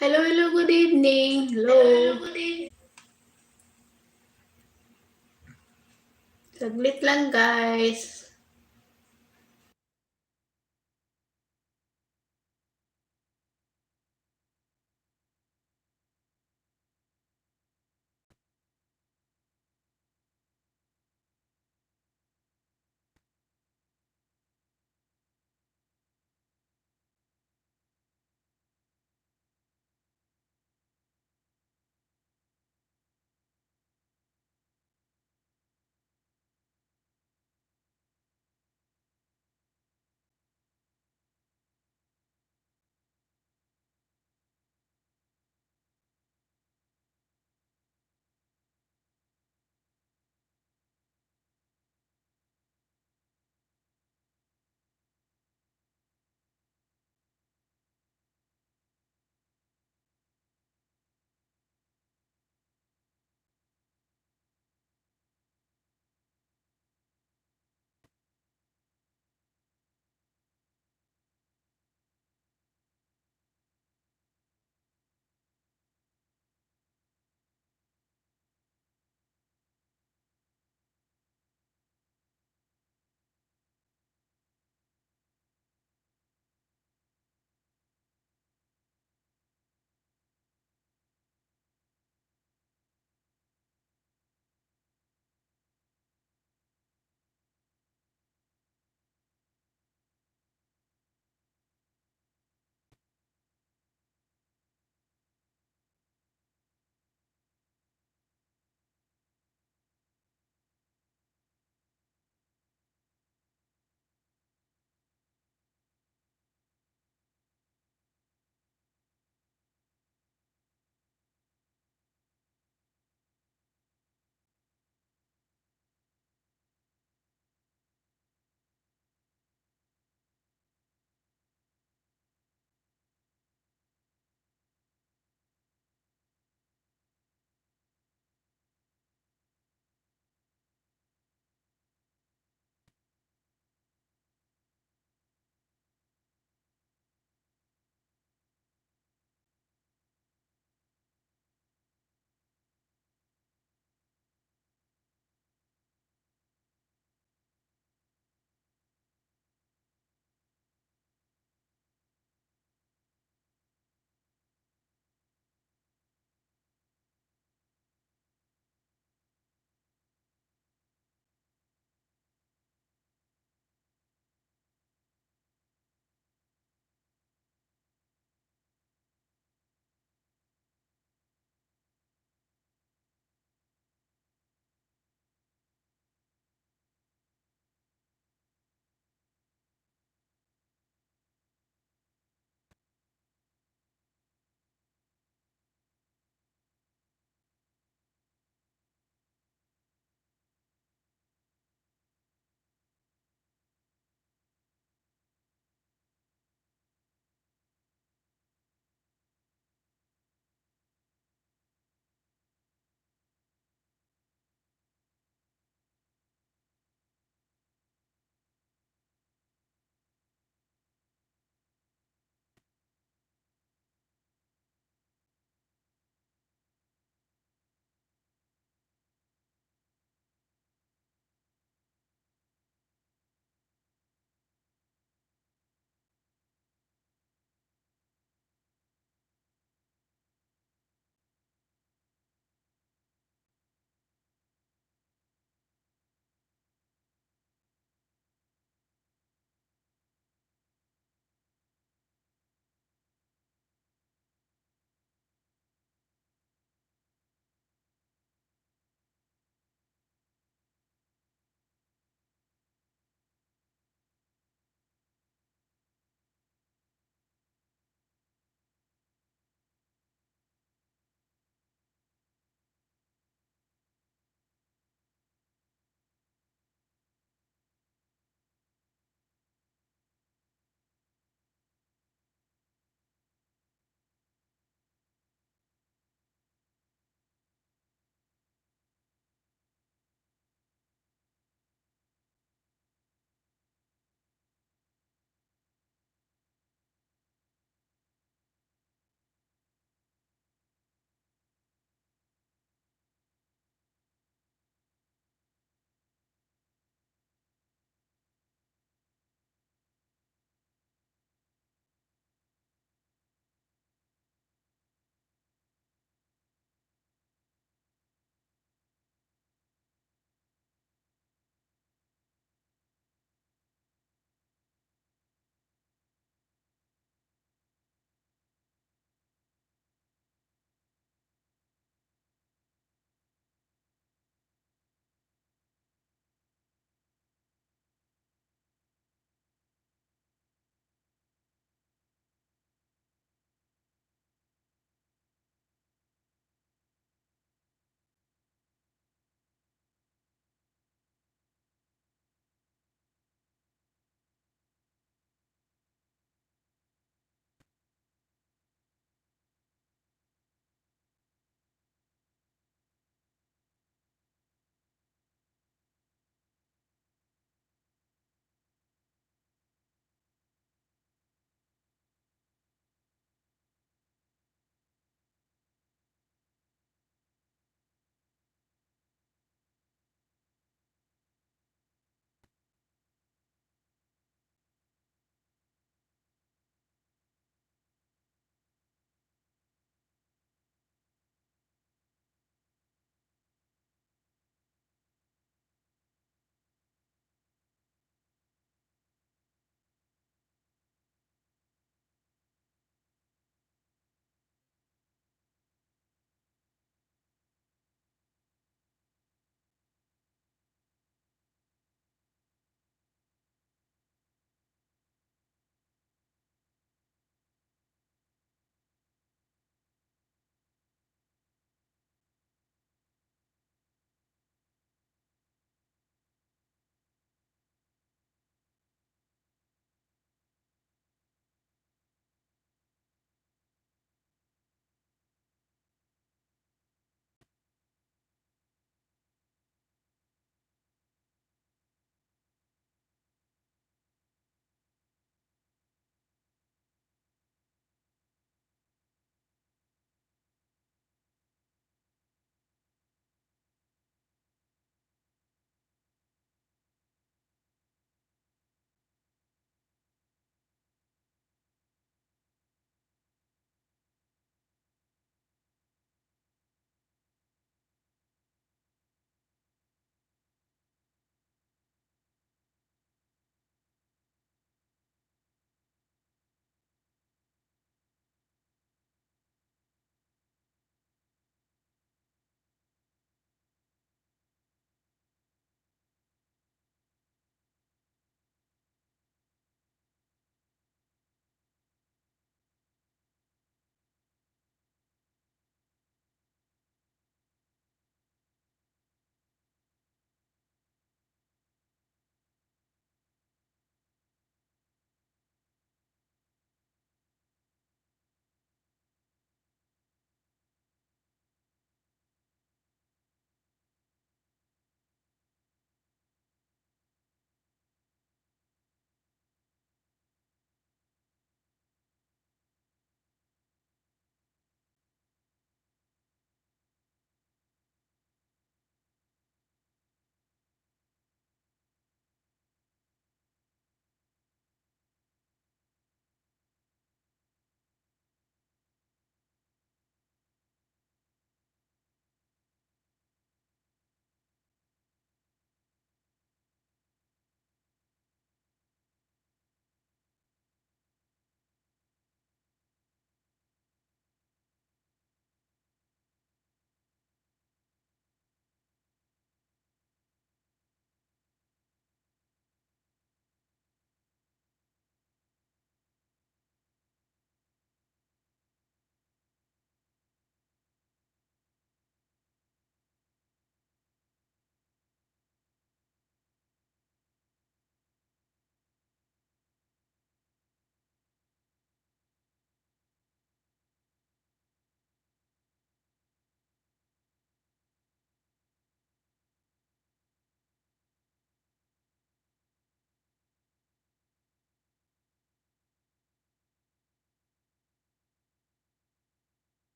Hello, hello, good evening. Hello. Saglit lang guys.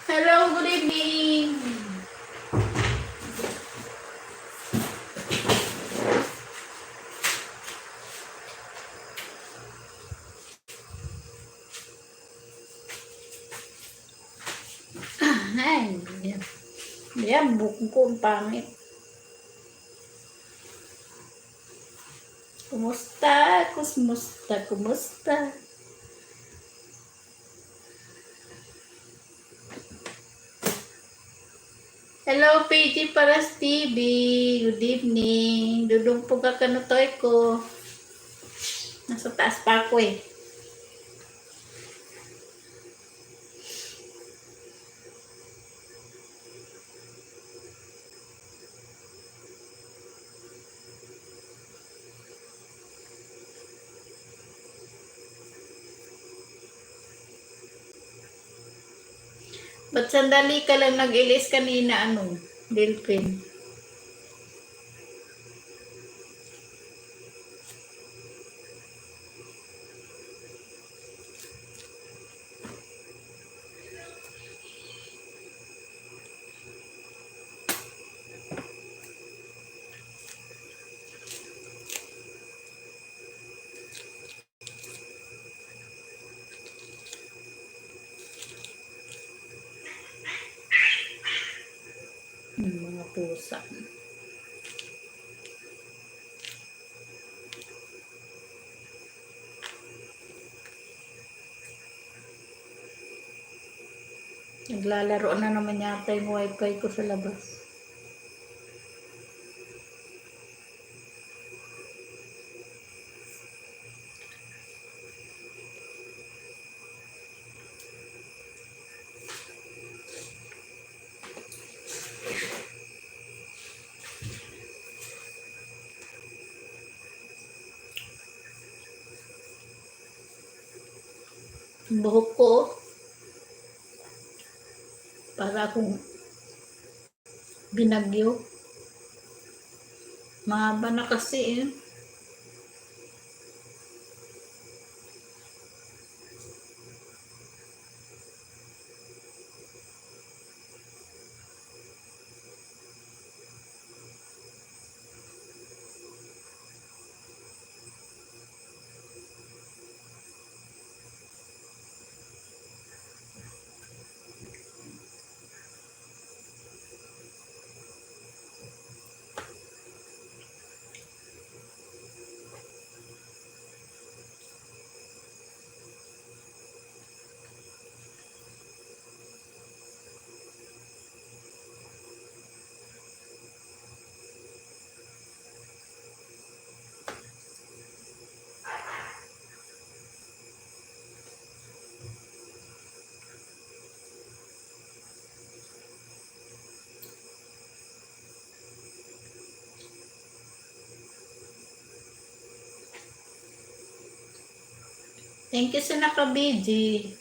Hello, good evening. Ay, yan. Yan, bukong ko ang pangit. Kumusta? Kumusta? Hello, PG Paras TV. Good evening. Dudong po ka kanutoy ko. Nasa taas pa ako eh. Ba't sandali ka lang nag-ilis kanina, Delphin? Mga pusa. Naglalaro na naman yata yung wifi ko sa labas. Buhok ko, para akong binagyo. Mahaba na kasi eh. Thank you sa nakabiji.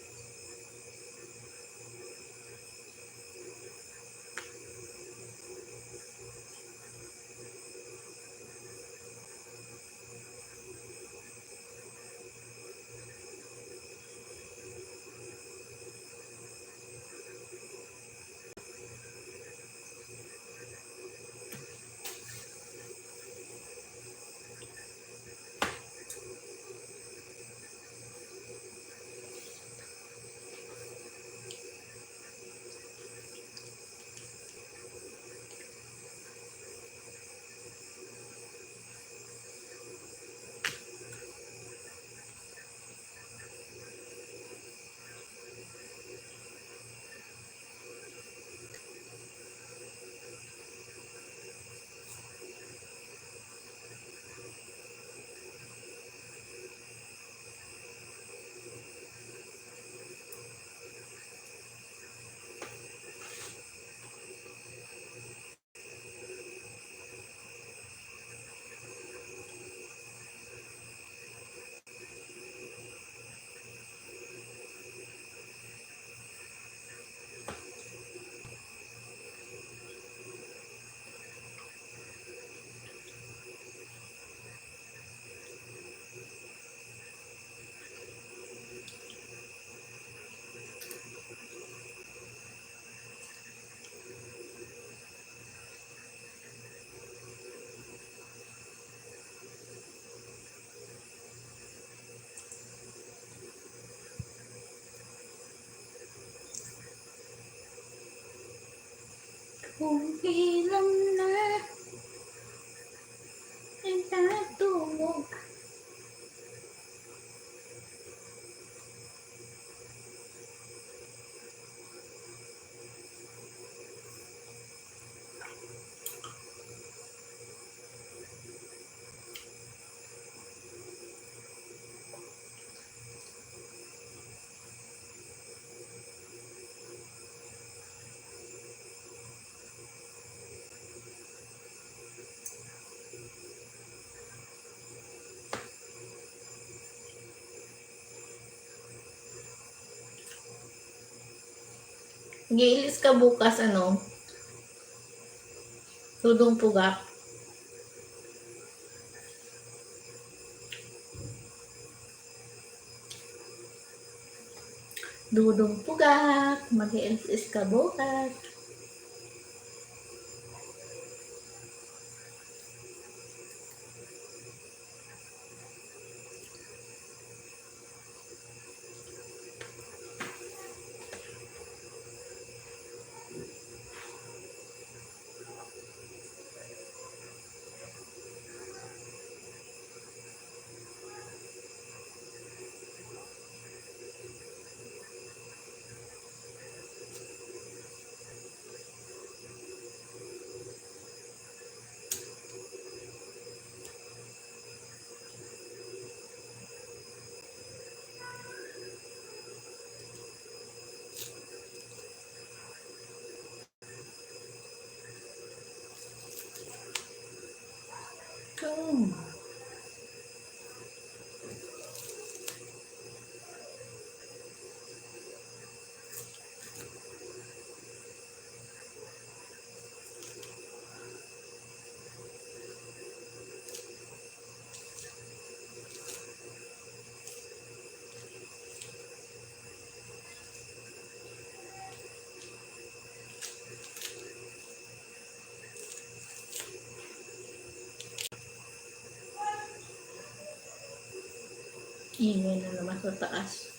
Umiinom na ay natulog. Mag-iilis ka bukas, Tudong Pugak. Dudong Pugak. Mag-iilis ka bukas. Come. Ingay na naman sa taas.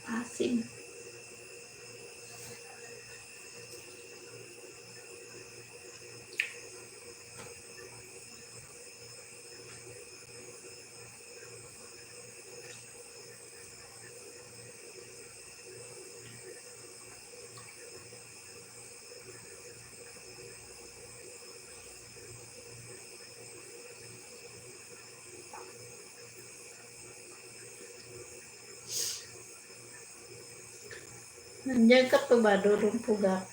Pasig. Nandiyan ka pa ba, Dudong Pugak?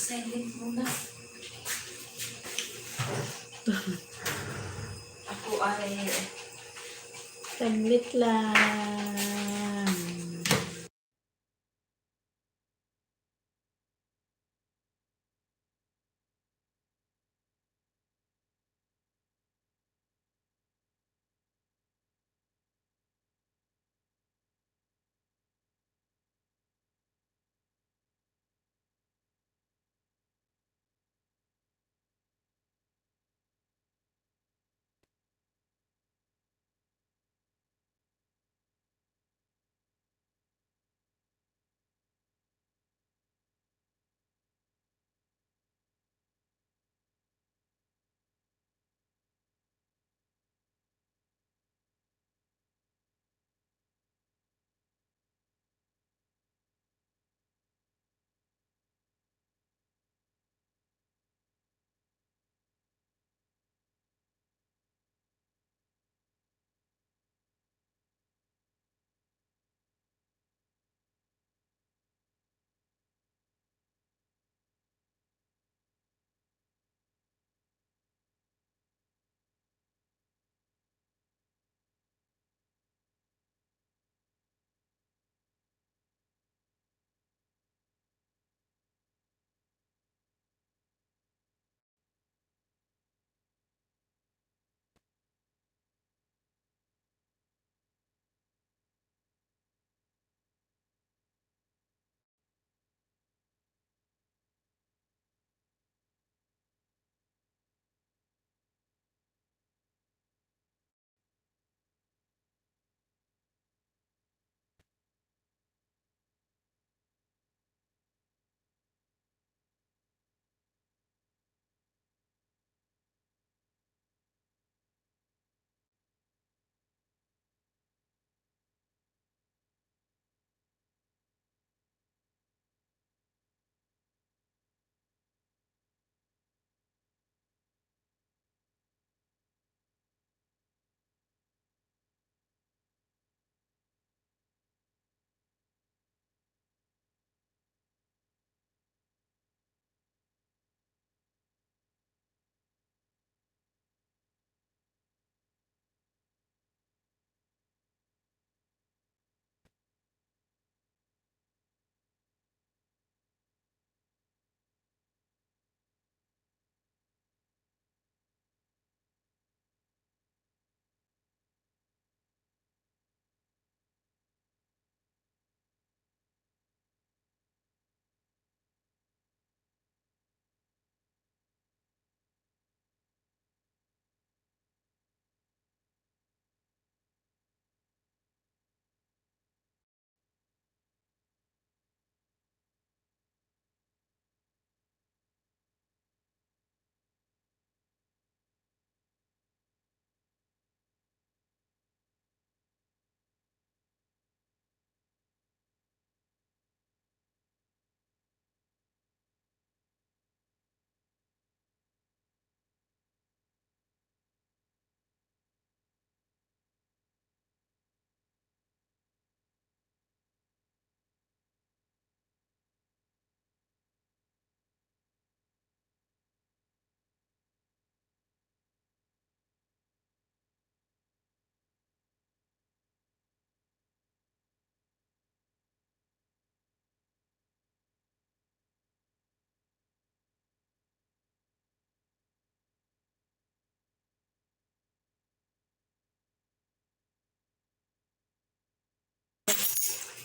Silent muna. Ako ay Saglit lang.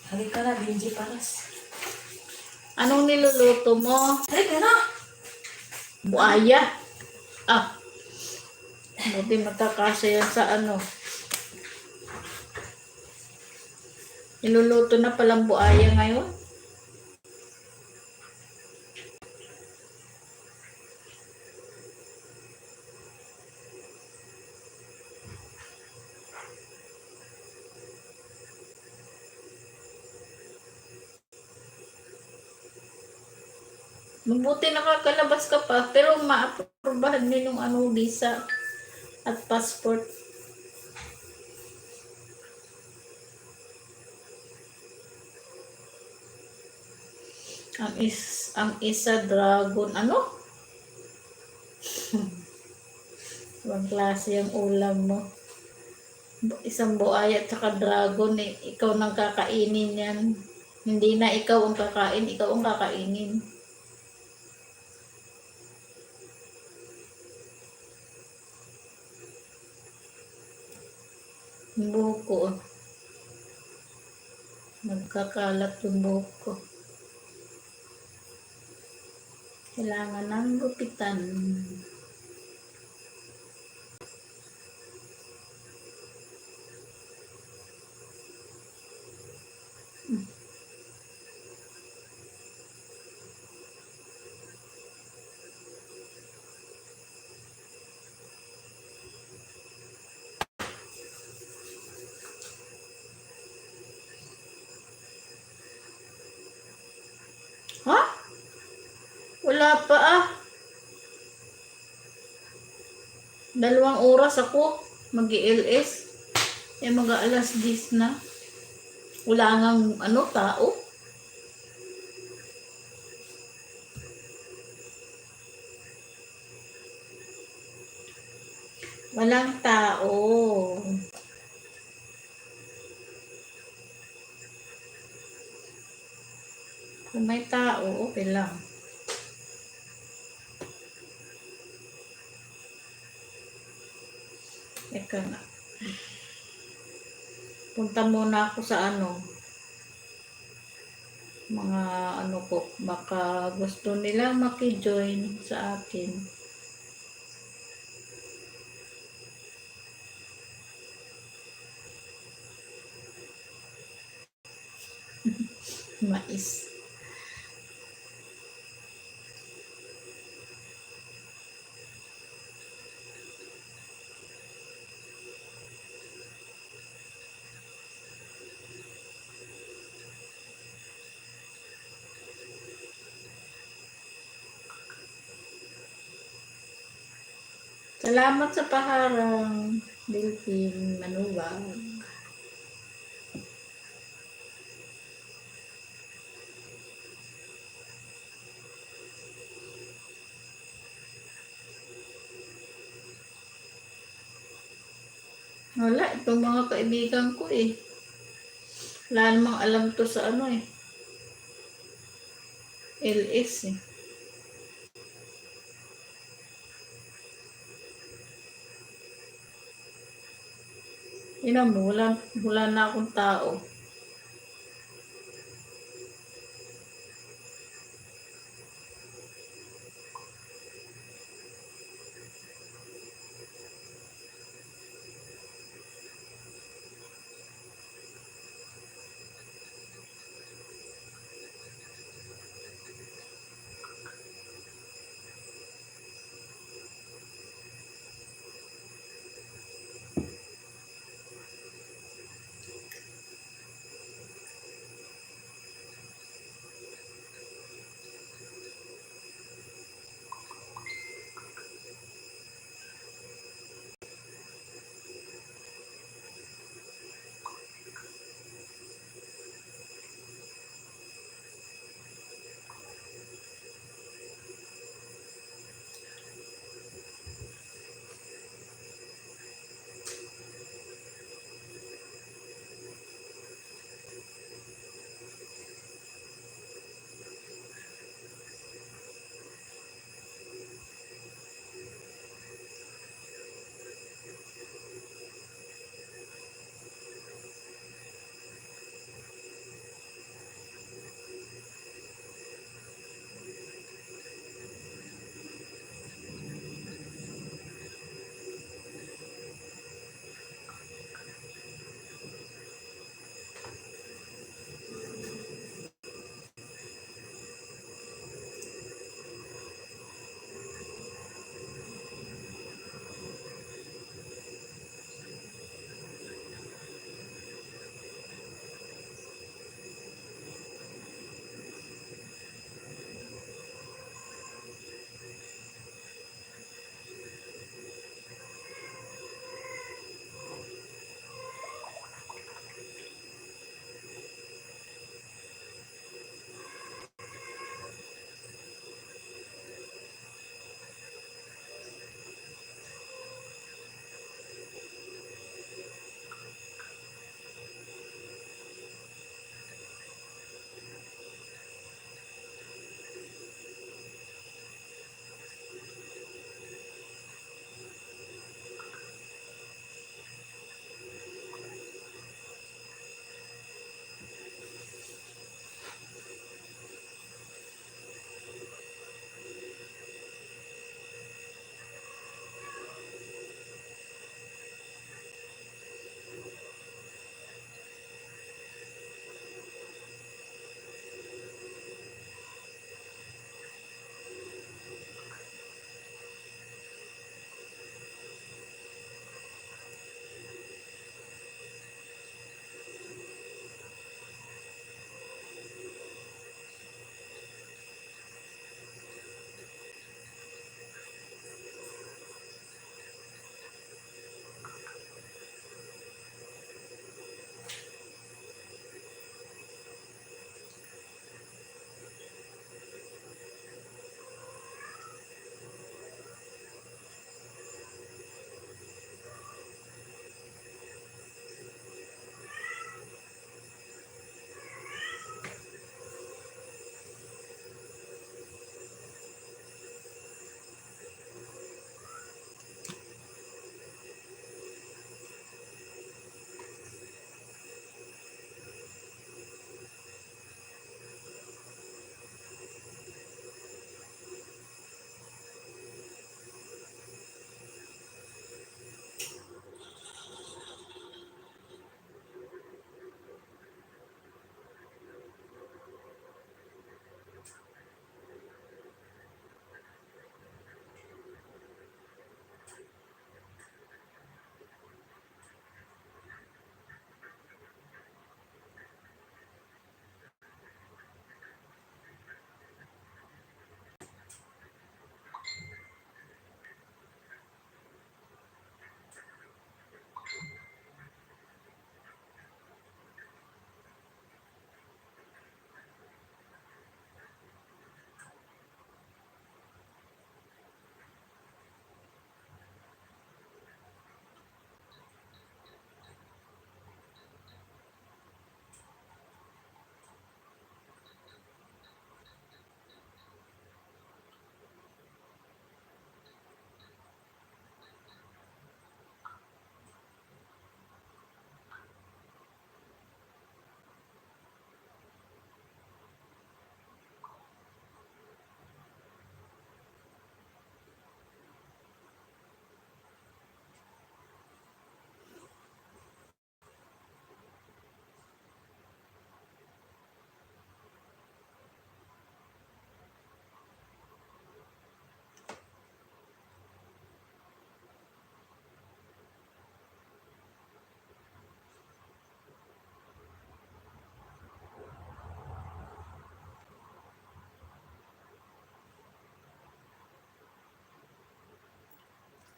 Halika na, Benji Paras. Anong niluluto mo? Halika na! Buaya. Ah, buti matakasya yan sa ano. Niluluto na palang buaya ngayon. Mabuti nakakalabas ka pa, pero maaprobahan din yung ano, visa at passport. Ang isa dragon, ano? Ibang klase yung ulam mo. Isang buaya at saka dragon, eh. Ikaw nang kakainin yan. Hindi na ikaw ang kakain, ikaw ang kakainin. Yung buhok ko, oh. Nagkakalat yung buhok ko. Kailangan ng gupitan. Ha? Wala pa ah. 2 oras ako mag-LS. Eh mag-alas 10 na. Wala ngang ano, tao. Walang tao. Kung may tao, okay lang. Eka na. Punta muna ako sa ano. Mga ano ko. Baka gusto nila maki-join sa akin. Mais. Salamat sa paharang, Delphine Manuwag. Wala, itong mga kaibigan ko eh. Wala namang alam to sa ano eh. LS eh. Ina mo, wala na akong tao.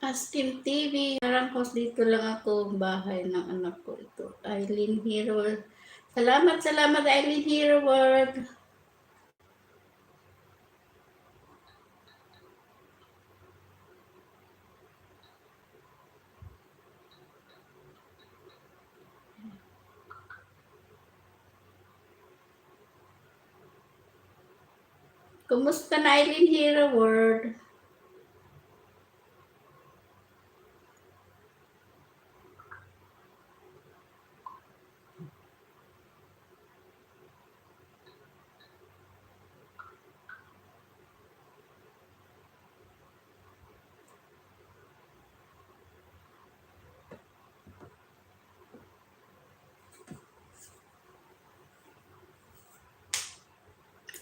Askin TV. Parang host dito lang ako. Bahay ng anak ko ito. Eileen Hero. Salamat Eileen Hero World. Kumusta na Eileen Hero World?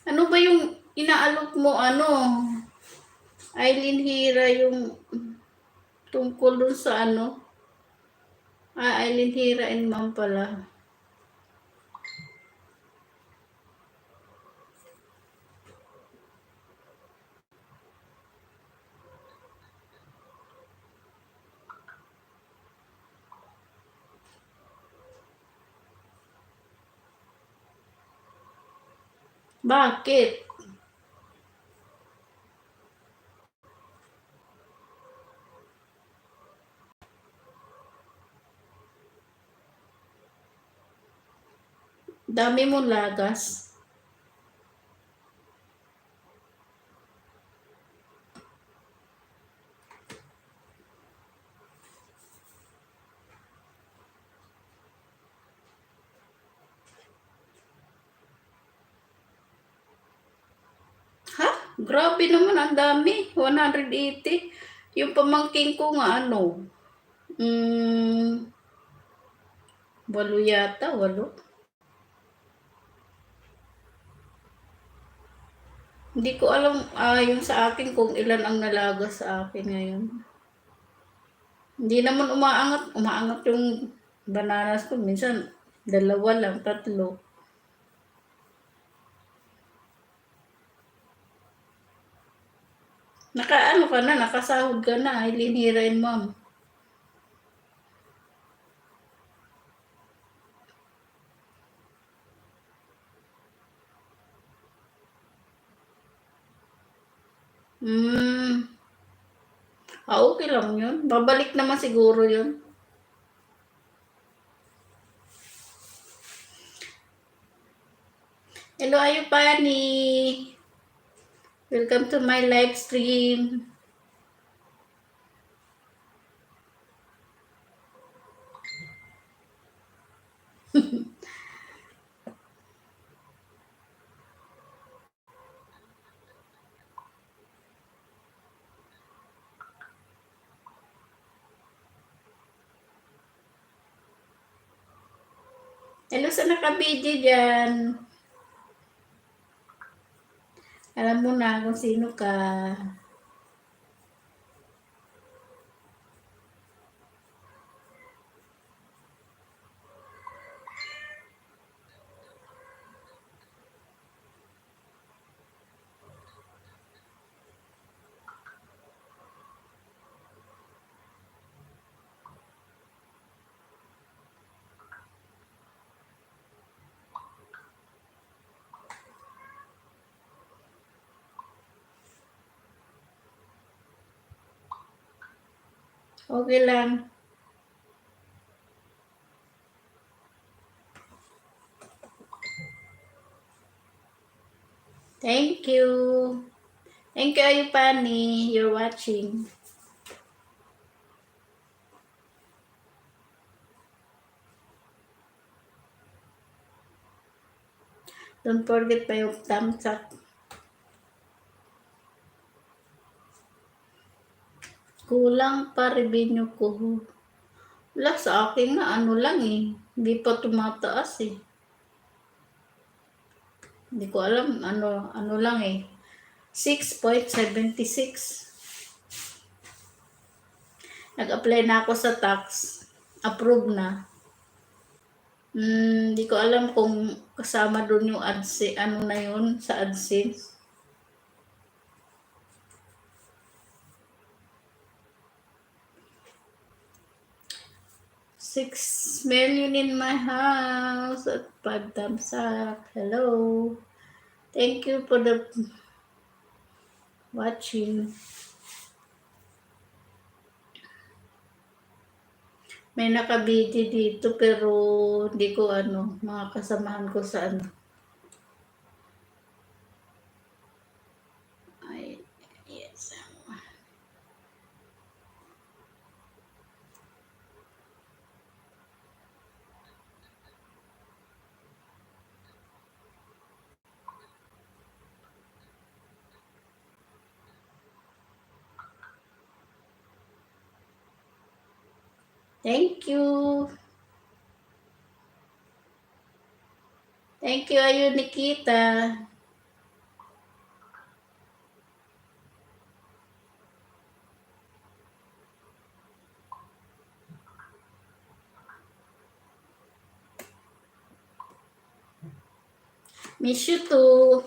Ano ba yung inaalok mo, Eileen Hira, yung tungkol dun sa Eileen Hira and Ma'am pala. Bakit? Dami mo lagas. Ha? Grabe naman, ang dami. 180. Yung pamangking ko nga, 8 yata, 8. Hindi ko alam, yung sa akin kung ilan ang nalagas sa akin ngayon. Hindi naman umaangat yung bananas ko. Minsan, 2 lang, 3. Ka na, nakasahod ka na, Eileen Hira and Ma'am. Okay lang yun. Babalik naman siguro yun. Hello, Ayupani. Welcome to my live stream. Hello sa nakabidyo dyan. Alam mo na kung sino ka. Okay lang. Thank you. Thank you, Ayupani. You're watching. Don't forget pa yung thumbs up. Kulang pa revenue ko. Wala, sa akin nga, lang eh. Hindi pa tumataas eh. Hindi ko alam, lang eh. 6.76. Nag-apply na ako sa tax. Approve na. Hindi ko alam kung kasama doon yung AdSense, na yun sa AdSense. 6 million in my house at 5 thumbs up. Hello. Thank you for the watching. May nakabiti dito pero hindi ko mga kasamahan ko sa Ay, yes. Thank you. Thank you, ayun, Nikita. Miss you too.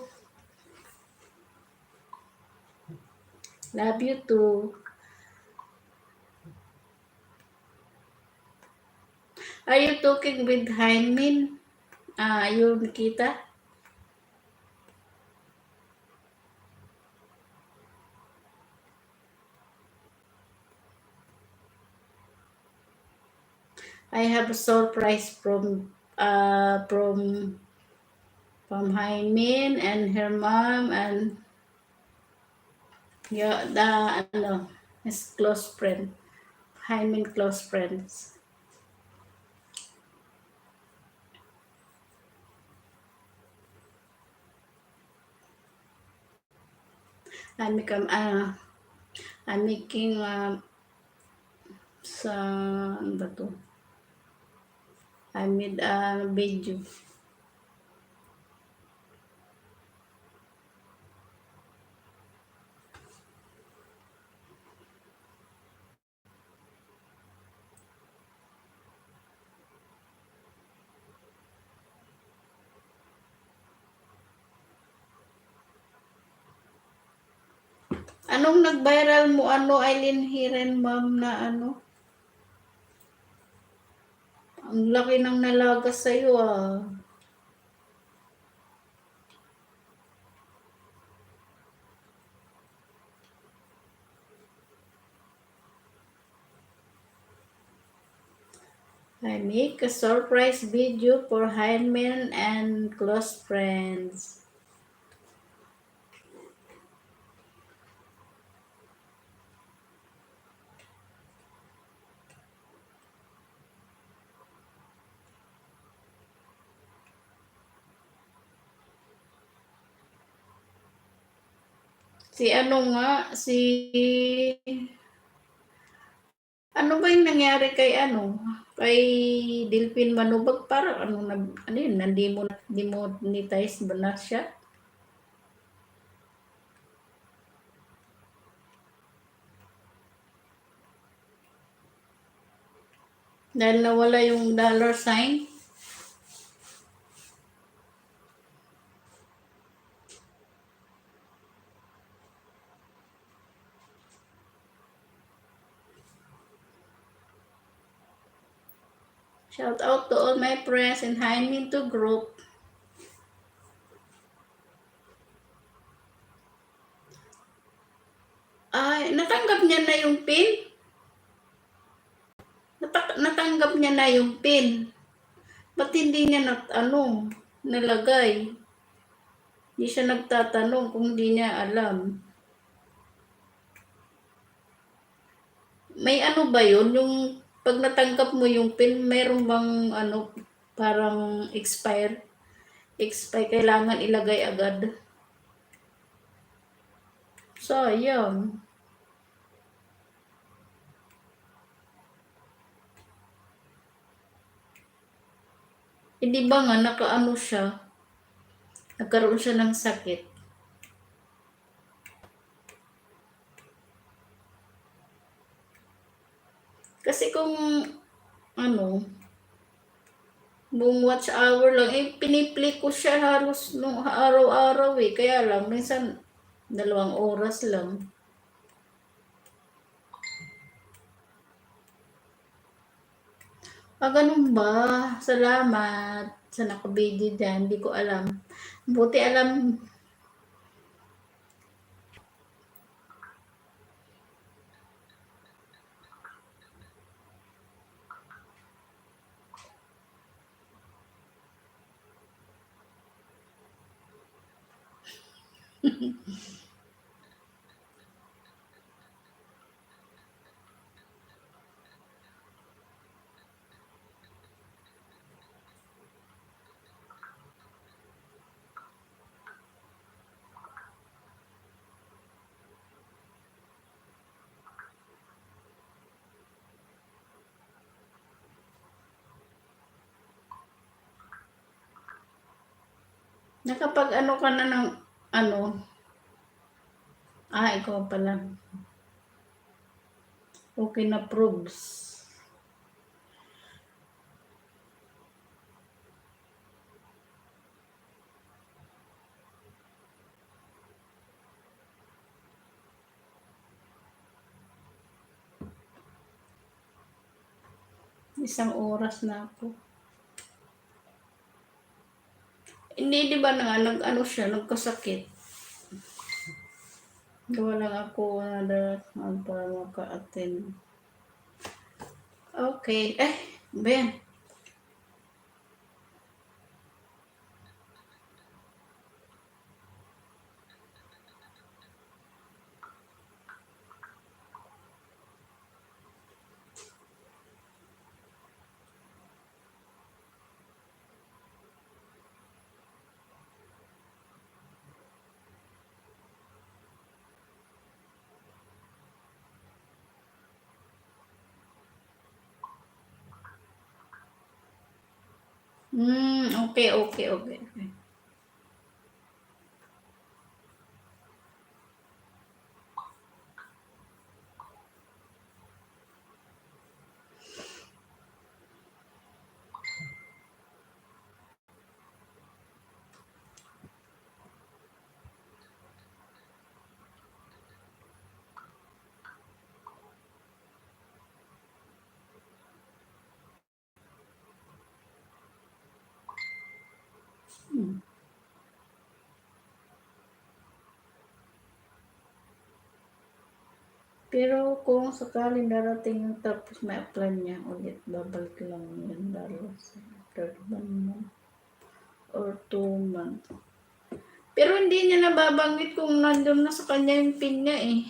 Love you too. Are you talking with Heinmin? Ayun, Nikita. I have a surprise from Haimin and her mom and his close friend. Haimin close friends. I'm making sa ano ba to? I made a video. Anong nag-viral mo Eileen Hiren ma'am na Ang laki ng nalaga sa'yo I make a surprise video for Heinemann and close friends. Si ano ba yung nangyari kay kay Delphine Manubag, parang demonetize ba na siya? Dahil nawala yung dollar sign. Shout out to all my friends in Haiminto group. Ay, natanggap niya na yung pin? Natanggap niya na yung pin. Ba't hindi niya nalagay? Hindi siya nagtatanong kung hindi niya alam. May ba yun? Yung pag natanggap mo yung pin, mayroon bang parang expire, kailangan ilagay agad. Sayang. Hindi ba nga nagkaroon siya ng sakit. Kasi kung buong watch hour lang, piniplay ko siya halos nung araw-araw Kaya lang, minsan 2 oras lang. Ganun ba? Salamat sa nakabidyo diyan, hindi ko alam. Buti alam nakapag-ano ka na ng ano, ikaw pala. Okay na proofs. Isang oras na ako. Hindi, di ba nag-ano siya, nagkasakit. Gawa lang ako para maka-attend. Okay. Ba yan? Okay. Pero kung sakaling darating yung tapos may apply niya ulit, babalik lang yan lalo sa third month or 2 months. Pero hindi niya nababanggit kung nandun na sa kanya yung pin niya eh.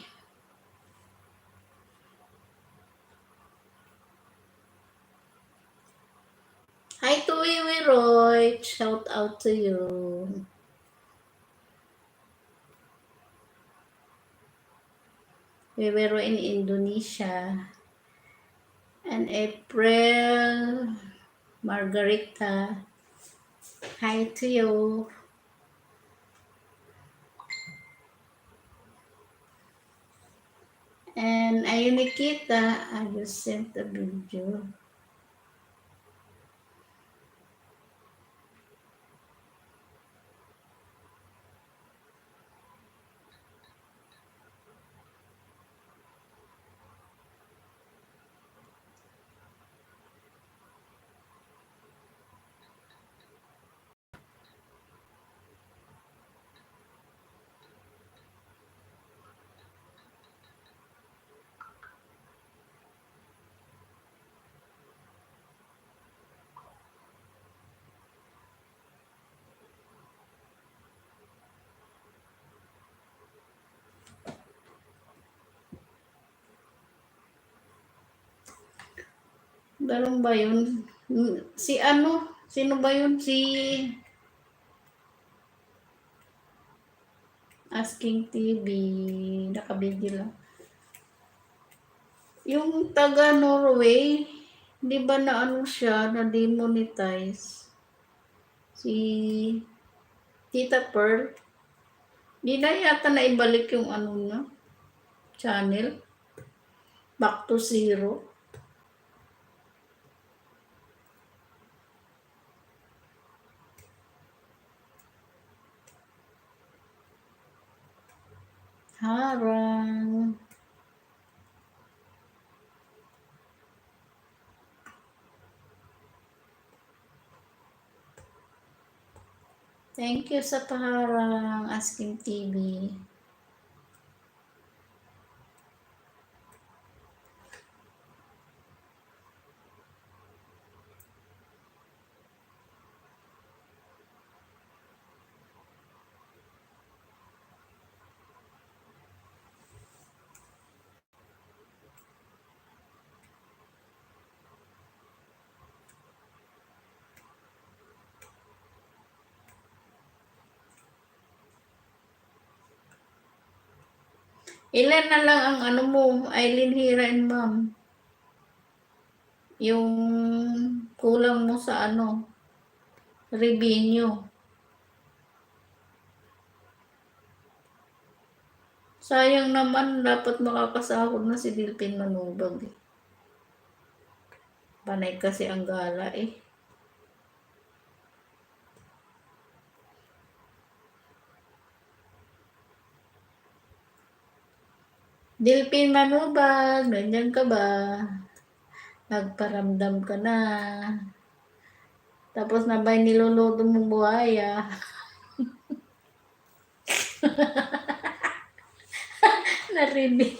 Hi to Wiwi Roy. Shout out to you. We were in Indonesia. And April Margarita. Hi to you. And ayun Nikita, I just sent a video. Ganun ba yun? Sino ba yun? Si Asking TV, nakabidyo lang. Yung taga Norway, di ba na ano siya, na demonetize? Si Tita Pearl, di na yata na ibalik yung ano na, channel, back to zero. Harang. Thank you sa paharang, Asking TV. Ilan na lang ang ano mo, Eileen Hira and Ma'am? Yung kulang mo sa ano, revenue. Sayang naman, dapat makakasahod na si Dilpin Manubag. Eh. Panay kasi ang gala eh. Dilpin Manubag, nandiyan ka ba? Nagparamdam ka na. Tapos na ba niluluto mong buhaya? Narinig.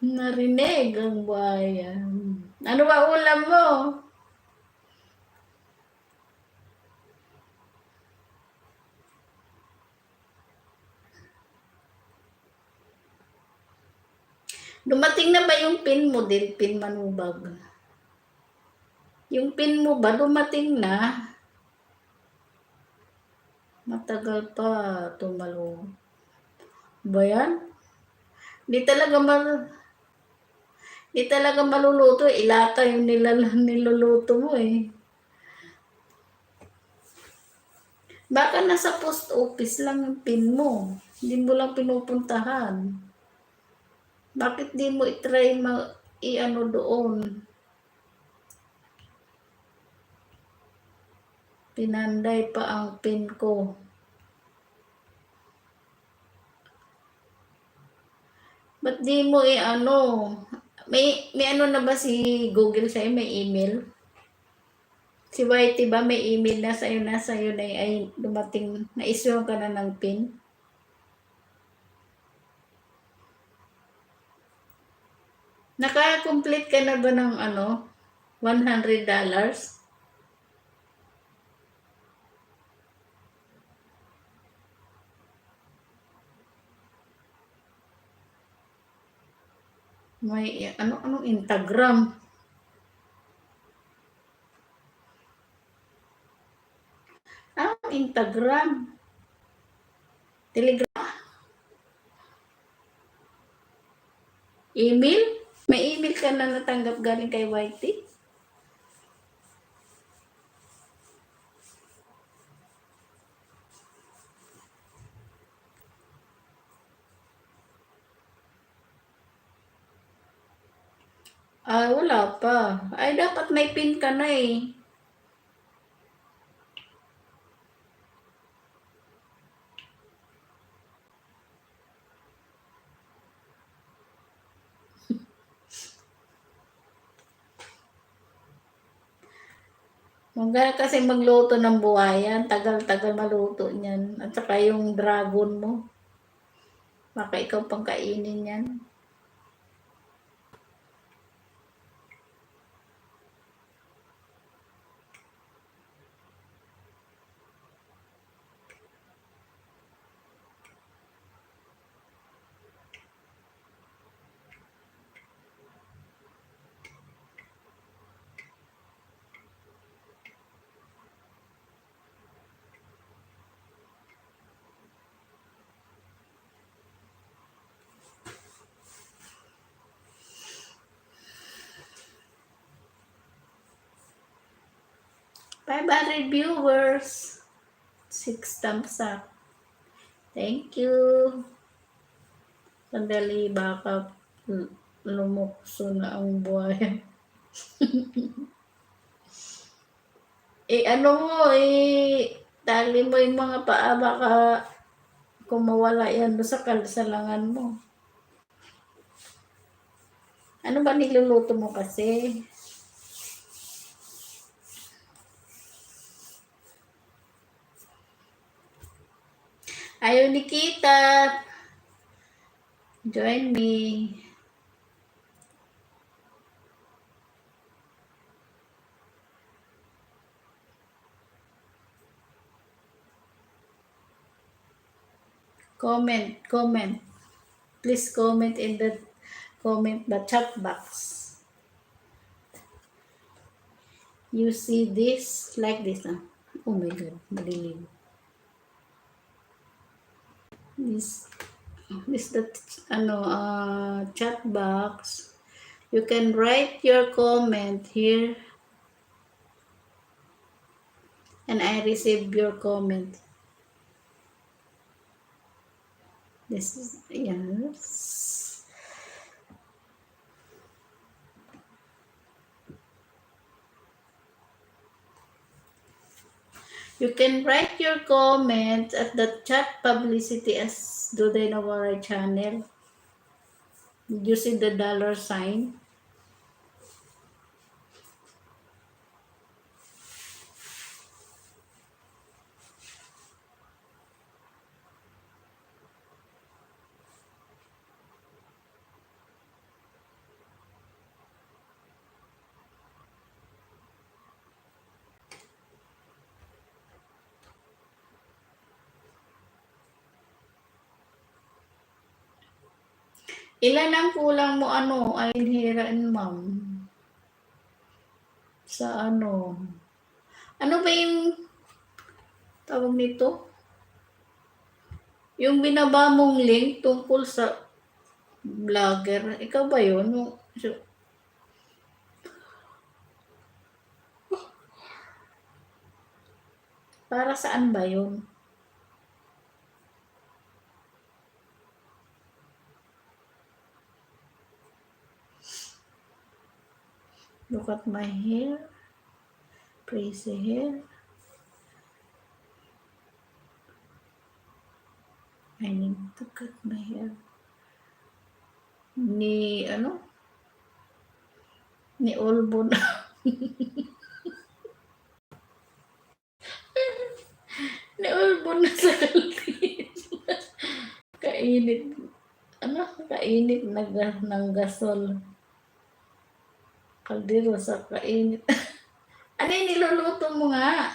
Narinig ang buhaya. Ano ba ulam mo? Dumating na ba yung pin mo, Dilpin Manubag? Yung pin mo ba dumating na? Matagal pa tumalo. Ba yan? Di talaga maluluto. Ilata yung niluluto mo eh. Baka nasa post office lang yung pin mo. Hindi mo lang pinupuntahan. Bakit di mo i-try i-ano doon? Pinanday pa ang pin ko. Ba't di mo i-ano? May ano na ba si Google sa'yo? May email? Si Whitey ba may email na sa'yo na ay dumating, na-issue ka na ng pin? Naka-complete ka na ba ng ano? $100? May ano Instagram. Instagram. Telegram. Email? May email ka na natanggap galing kay Whitey? Wala pa. Ay, dapat may pin ka na eh. Huwag kasi magluto ng buhayan. Tagal-tagal maluto niyan. At saka yung dragon mo. Baka ikaw pang kainin yan. $500 viewers. 6 thumbs up. Thank you. Sandali, baka lumukso na ang buhay. Ano mo, tali mo yung mga paa, baka kung mawala yan doon sa kalsalangan mo. Ano ba niluluto mo kasi? later. Join me. Comment. Please comment in the chat box. You see this like this. Oh my God, madilim. This the chat box. You can write your comment here, and I receive your comment. This is yes. You can write your comment at the chat publicity as Duday Nawaray channel. You see the dollar sign. Ilan ang kulang mo ay hiraan ma'am? Sa ano? Ano ba yung tawag nito? Yung binaba mong link tungkol sa vlogger. Ikaw ba yun? Para saan ba yun? Look at my hair. Crazy hair. I need to cut my hair. Ni Olbo na. Ni Olbo na sa kalpit. Kainit. Kainit ng gasol. Kaldero sa kainit. Ano yung niluluto mo nga?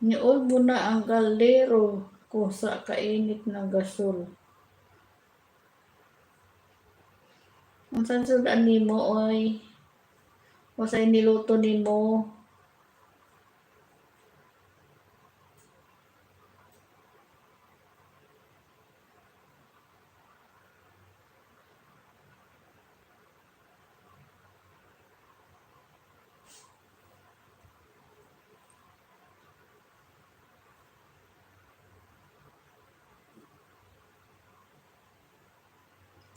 Niolbo na ang kaldero ko sa kainit ng gasol. Ang sansudan nimo oy. O sa niluto nimo.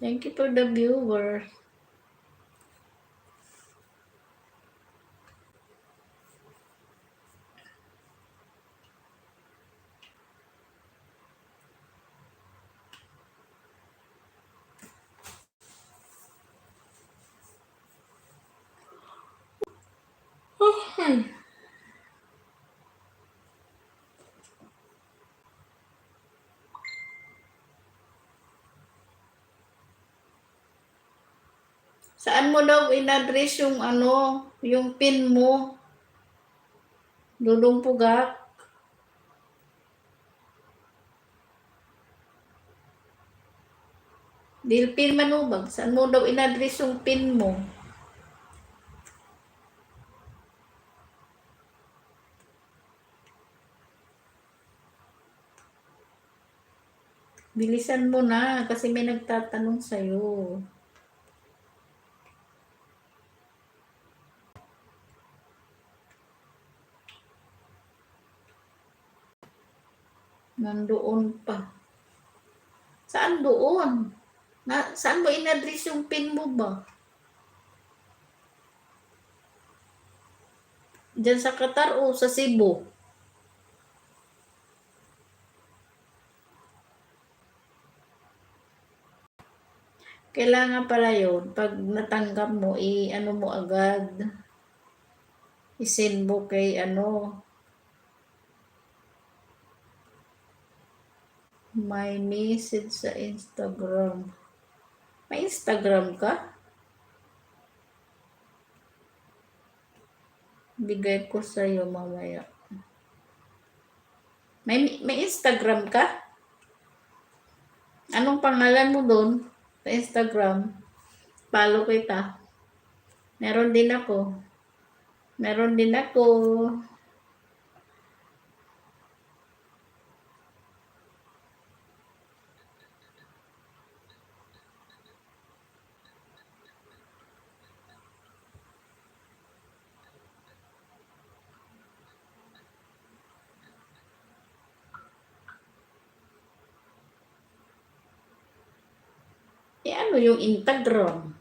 Thank you for the viewers. Saan mo daw in-address yung pin mo? Dudong Pugak. Dilpin Manubag. Saan mo daw in-address yung pin mo? Bilisan mo na kasi may nagtatanong sa'yo. Nandoon pa. Saan doon? Saan mo in-address yung pin mo ba? Diyan sa Qatar o sa Cebu? Kailangan pala yun, pag natanggap mo, ano mo agad, isend mo kay my message sa Instagram. May Instagram ka? Bigay ko sa'yo mamaya. May Instagram ka? Anong pangalan mo doon sa Instagram? Follow kita. Meron din ako. Meron din ako. Ano yung Instagram?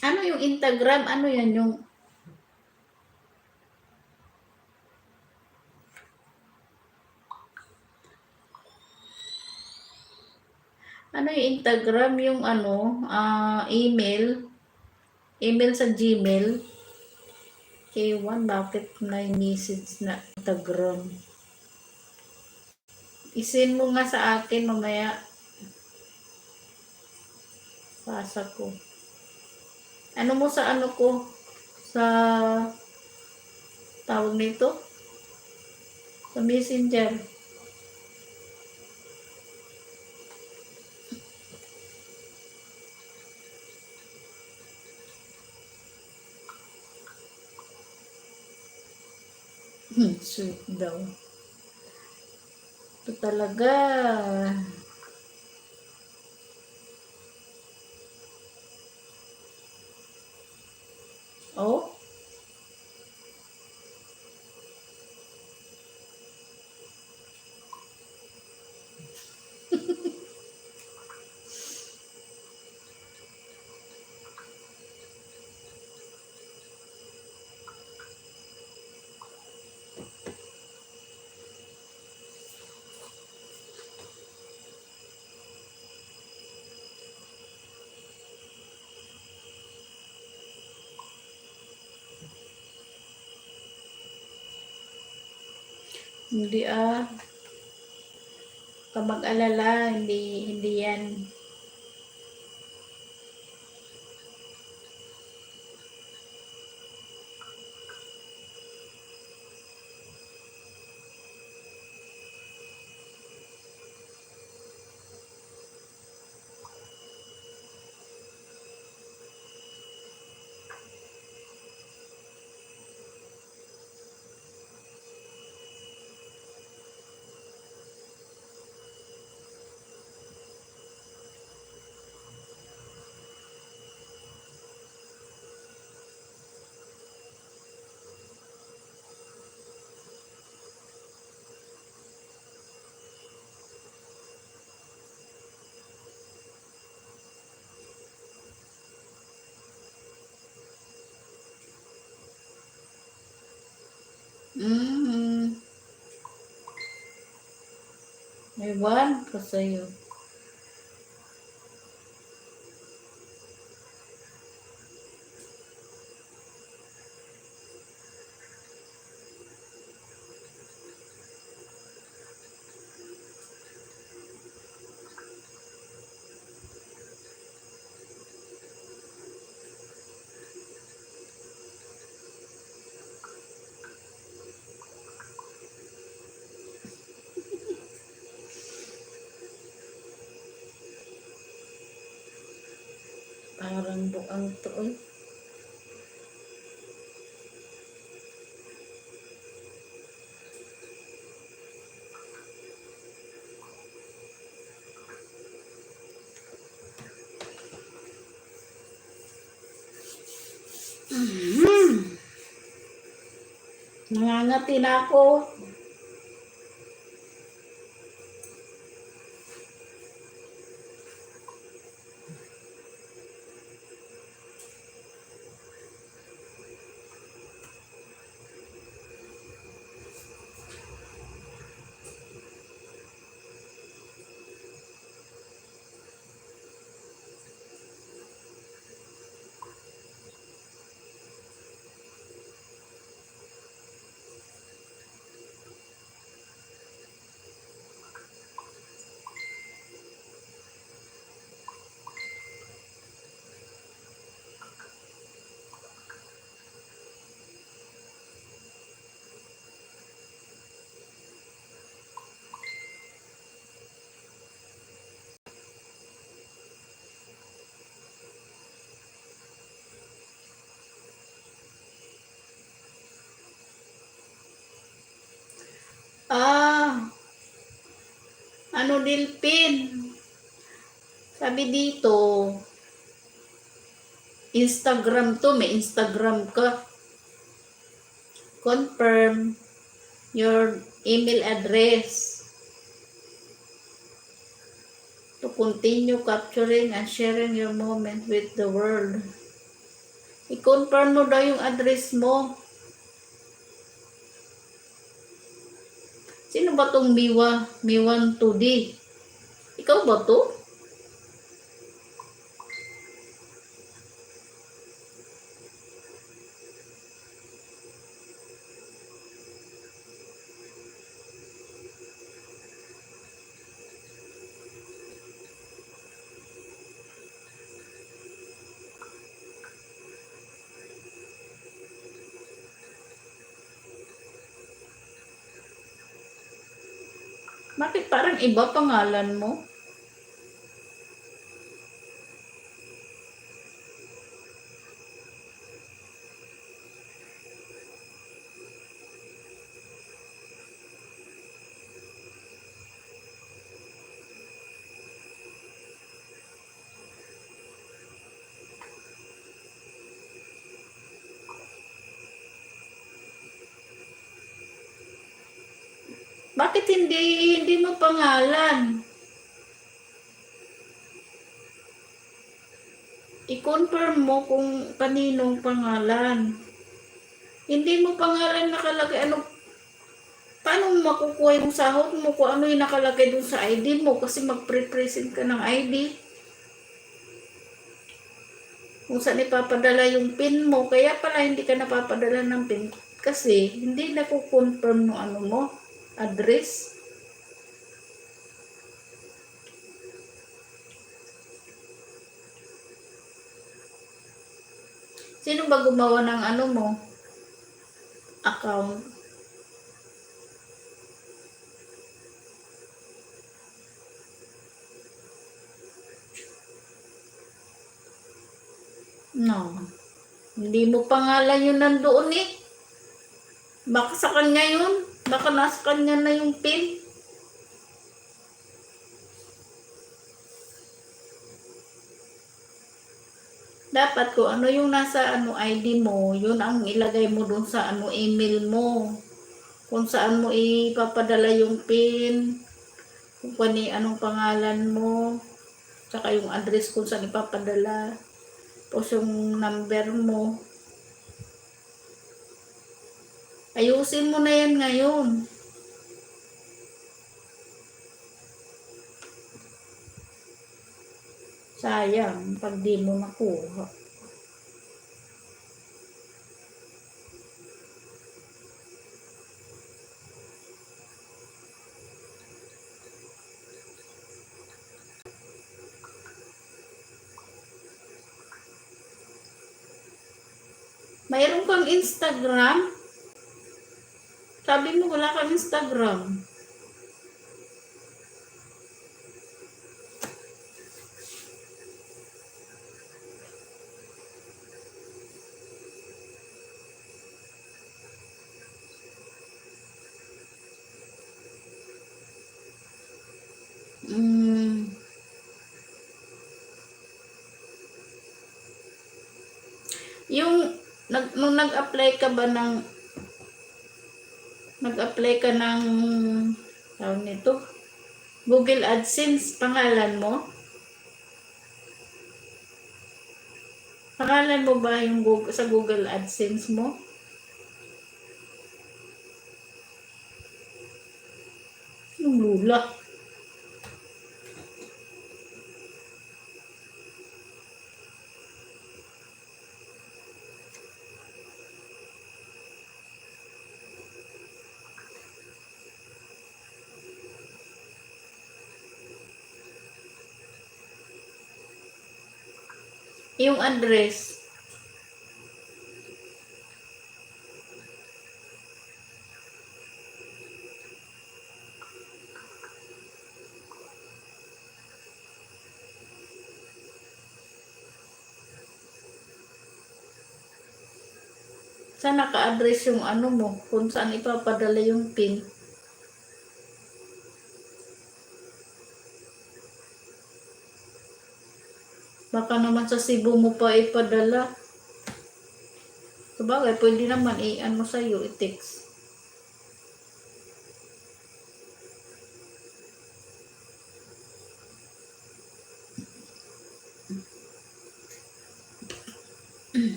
Ano yung Instagram? Ano yan yung... Ano yung Instagram? Yung email? Email sa Gmail? K1, bakit may message na Instagram? Isin mo nga sa akin mamaya. Pasa ko. Ano mo sa ano ko? Sa tawag nito? Sa Messenger. Sweet daw. Ito talaga. Oh? Hindi ka mag-alala, hindi yan. Mm-hmm. Ewan ko sa'yo. Parang buang to. Nangangati na ako. ano, Dilpin. Sabi dito, Instagram to, may Instagram ka. Confirm your email address to continue capturing and sharing your moment with the world. I-confirm mo daw yung address mo. Sino ba tong Miwan 2D? Ikaw ba to? Bakit parang iba pangalan mo? Bakit hindi mo pangalan? I-confirm mo kung kaninong pangalan. Hindi mo pangalan nakalagay. Ano, paano mo makukuha yung sahod mo kung ano yung nakalagay dun sa ID mo? Kasi mag-present ka ng ID. Kung saan ipapadala yung PIN mo. Kaya pala hindi ka napapadala ng PIN. Kasi hindi na-confirm no ano mo, address. Sino ba gumawa ng ano mo? Account. No. Hindi mo pangalan yun nandoon eh. Baka sa kanya yun. Baka nasa kanya na yung PIN. Dapat kung ano yung nasa ano ID mo, yun ang ilagay mo dun sa ano email mo. Kung saan mo ipapadala yung PIN, kung anong pangalan mo, saka yung address kung saan ipapadala, tapos yung number mo. Ayusin mo na yan ngayon. Sayang pag di mo nakuha. Mayroon kang Instagram? Sabi mo wala kang Instagram. Yung nung nag-apply ka ba ng tawag nito, Google AdSense, pangalan mo? Pangalan mo ba yung sa Google AdSense mo? Yung lula. Yung address. Saan naka-address yung ano mo? Kung saan ipapadala yung PIN? Baka naman sa Cebu mo pa ipadala. Sabagay, pwede naman i-ano sa'yo, i-text.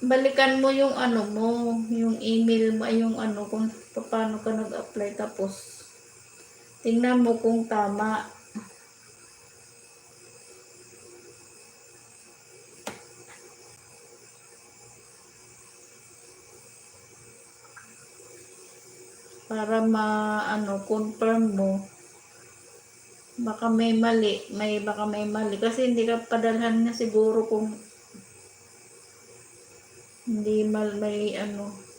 Balikan mo yung ano mo, yung email mo, ay yung ano, kung paano ka nag-apply, tapos tingnan mo kung tama. Para ano, confirm mo. Baka may mali, baka may mali. Kasi hindi ka padalhan na siguro kung hindi may ano.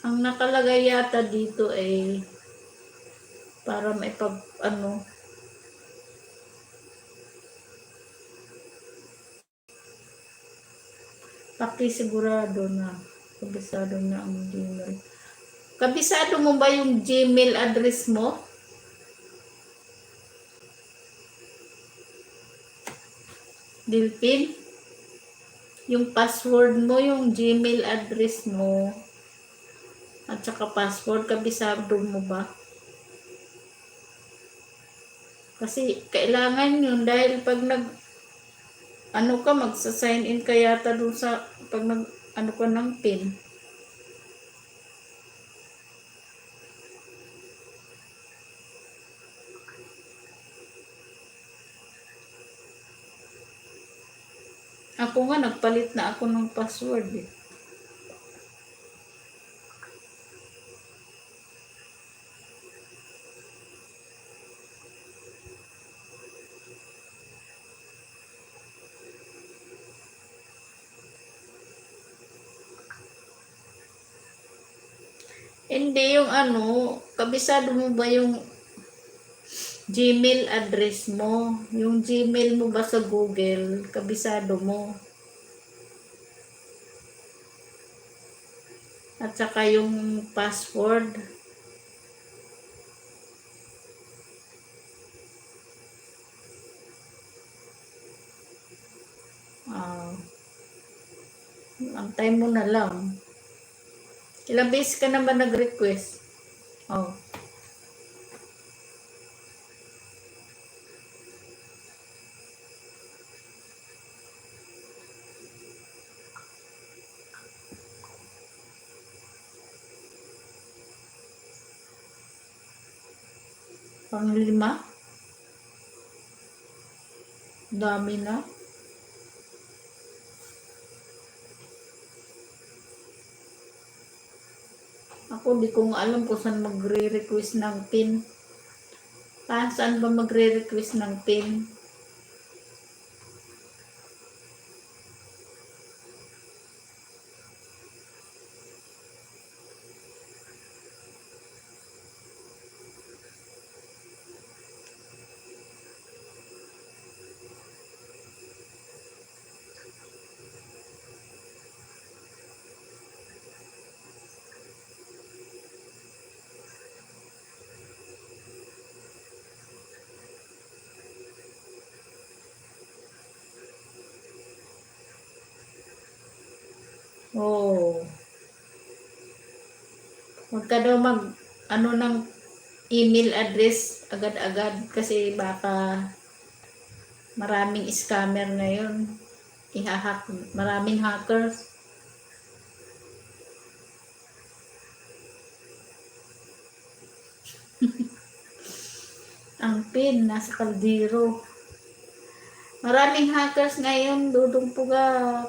Ang nakalagay yata dito ay para may pag ano, pakisigurado na kabisado na ang Gmail. Kabisado mo ba yung Gmail address mo? Dilpin? Yung password mo, yung Gmail address mo, at saka password, kabisado mo ba? Kasi kailangan yun dahil pag ano ka, magsa-sign in ka yata dun sa pag ano ka ng PIN. Ako nga, nagpalit na ako ng password eh. Hindi yung ano, kabisado mo ba yung Gmail address mo? Yung Gmail mo ba sa Google, kabisado mo? At saka yung password. Ah, antay mo na lang. Ilang beses ka naman nag-request? Oh. Pang-5? Dami na. Ako di ko nga alam kung saan magre-request ng PIN. Saan ba magre-request ng PIN? Oh. Huwag ka daw ano ng email address agad-agad kasi baka maraming scammer ngayon. Ihahack, maraming hackers. Ang PIN nasa kaldero. Maraming hackers ngayon, Dudong Puga.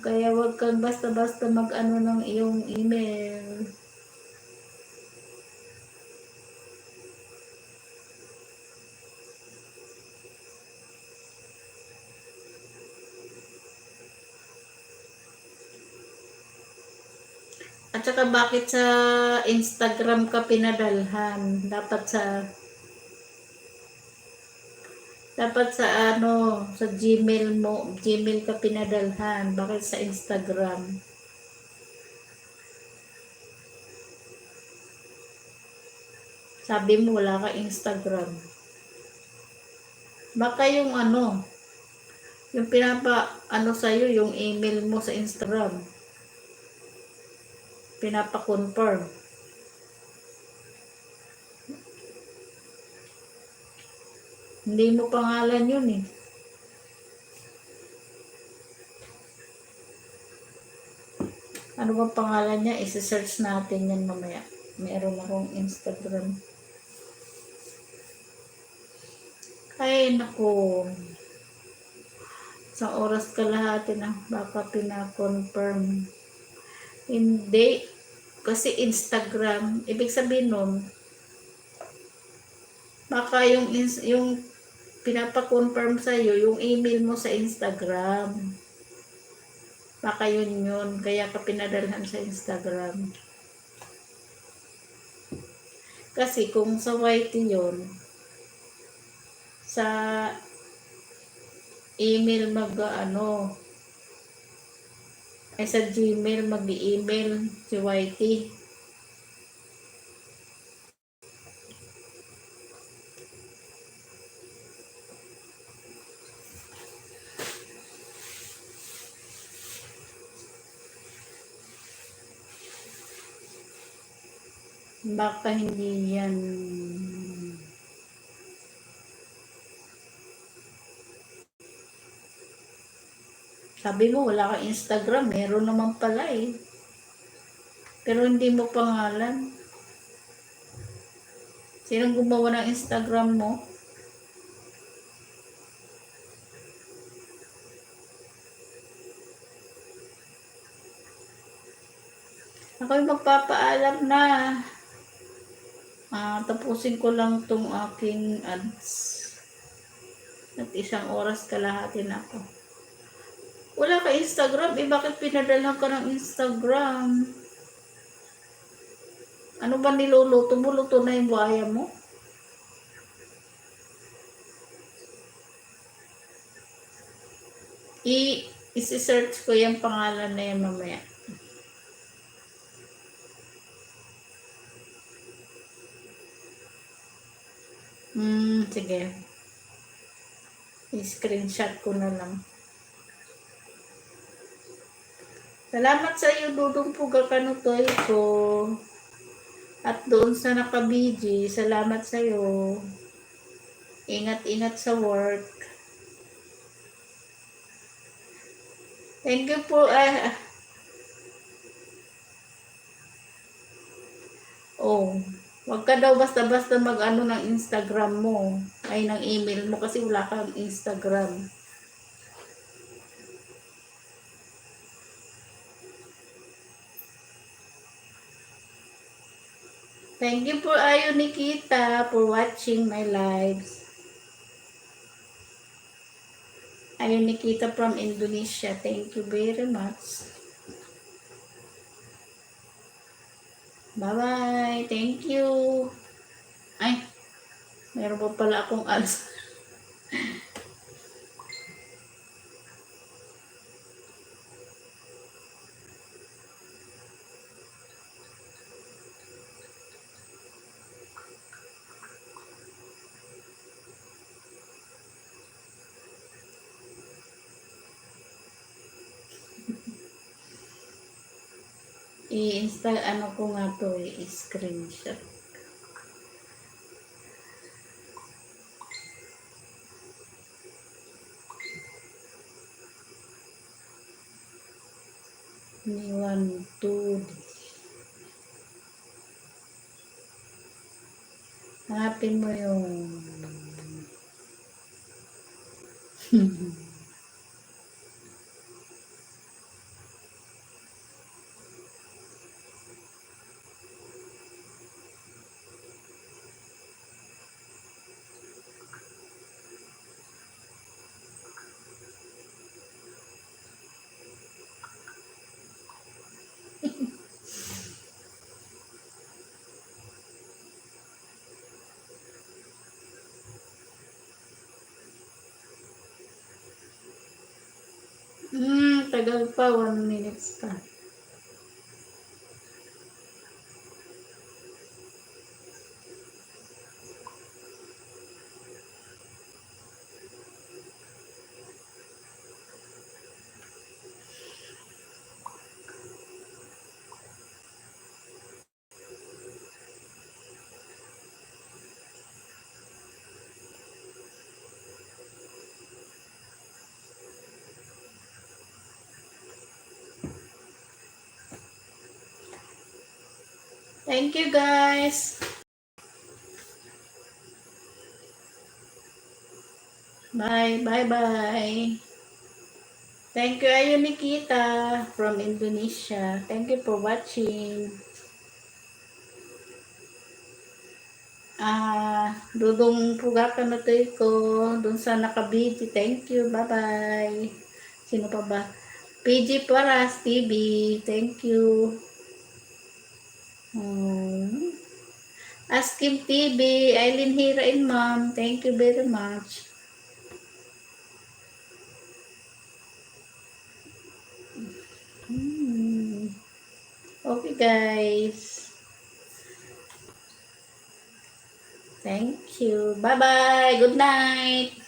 Kaya wag kang basta-basta mag-ano ng iyong email. At saka bakit sa Instagram ka pinadalhan? Dapat sa ano, sa Gmail mo, Gmail ka pinadalhan. Bakit sa Instagram? Sabi mo wala ka Instagram. Baka yung ano, yung ano sa'yo, yung email mo sa Instagram. Pinapa-confirm. Hindi mo pangalan yun eh. Ano bang pangalan niya? Isi-search natin yan mamaya. Meron akong Instagram. Ay, naku. Isang oras kalahati na baka pina-confirm. Hindi. Kasi Instagram, ibig sabihin nun, baka yung pinapa-confirm sa'yo, yung email mo sa Instagram. Baka yun. Kaya ka pinadalhan sa Instagram. Kasi kung sa YT yun, sa email sa Gmail mag-email si YT. Baka hindi yan. Sabi mo wala kang Instagram, meron naman pala eh. Pero hindi mo pangalan. Sinong gumawa ng Instagram mo? Ako'y magpapaalam na. Tapusin ko lang tong aking ads. At 1 oras kalahati na ako. Wala ka Instagram, bakit pinadala ka ng Instagram? Ano ba niluluto mo? Luto na yung buhaya mo? Isi-search ko yung pangalan na yan mamaya. Sige. I-screenshot ko na lang. Salamat sa iyo, Dudong Puga Kanutoy ko. At doon sa nakabiji, salamat sa iyo. Ingat-ingat sa work. Thank you po. Wag ka daw basta-basta mag-ano ng Instagram mo. Ay, ng email mo kasi wala kang Instagram. Thank you po, Ayo Nikita, for watching my lives. Ayo Nikita from Indonesia. Thank you very much. Bye-bye. Thank you. Ay, meron pa pala akong ads. I-install ano ko nga to i-screenshot. Ni 1, 2. Hanapin mo yung Tagal pa. 1 minutes pa. Thank you, guys. Bye. Bye. Thank you, Ayu Nikita from Indonesia. Thank you for watching. Dudong pugakan na ko dun sa nakabiti. Thank you. Bye. Sino pa ba? PG Paras TV. Thank you. Askim TV. Eileen Hira and Mom. Thank you very much. Okay, guys. Thank you. Bye-bye. Good night.